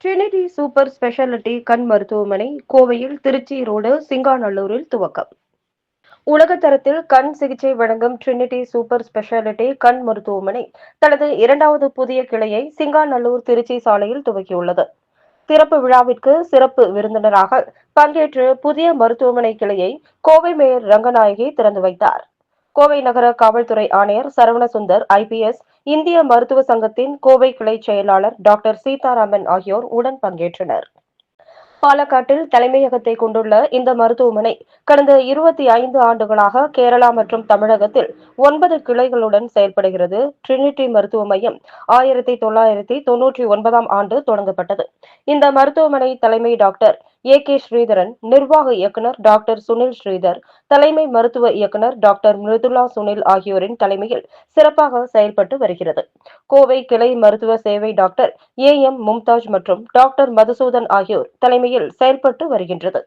Trinity super speciality கண் மருத்துவமனை கோவையில் திருச்சி ரோடு சிங்காநல்லூரில் துவக்கம். உலகத்தரத்தில் கண் சிகிச்சை வழங்கும் ட்ரினிட்டி சூப்பர் ஸ்பெஷாலிட்டி கண் மருத்துவமனை தனது இரண்டாவது புதிய கிளையை சிங்காநல்லூர் திருச்சி சாலையில் துவக்கியுள்ளது. திறப்பு விழாவிற்கு சிறப்பு விருந்தினராக பங்கேற்று புதிய மருத்துவமனை கிளையை கோவை மேயர் ரங்கநாயகி திறந்து வைத்தார். கோவை நகர காவல்துறை ஆணையர் சரவணசுந்தர் ஐபிஎஸ், இந்திய மருத்துவ சங்கத்தின் கோவை கிளை செயலாளர் டாக்டர் சீதாராமன் ஆகியோர் உடன் பங்கேற்றனர். பாலக்காட்டில் தலைமையகத்தை கொண்டுள்ள இந்த மருத்துவமனை கடந்த 25 ஆண்டுகளாக கேரளா மற்றும் தமிழகத்தில் 9 கிளைகளுடன் செயல்படுகிறது. ட்ரினிட்டி மருத்துவ மையம் 1999ஆம் ஆண்டு தொடங்கப்பட்டது. இந்த மருத்துவமனை தலைமை டாக்டர் கே ஸ்ரீதரன், நிர்வாக இயக்குநர் டாக்டர் சுனில் ஸ்ரீதர், தலைமை மருத்துவ இயக்குநர் டாக்டர் மிருதுளா சுனில் ஆகியோரின் தலைமையில் சிறப்பாக செயல்பட்டு வருகிறது. கோவை கிளை மருத்துவ சேவை டாக்டர் மும்தாஜ் மற்றும் டாக்டர் மதுசூதன் ஆகியோர் தலைமையில் செயல்பட்டு வருகின்றது.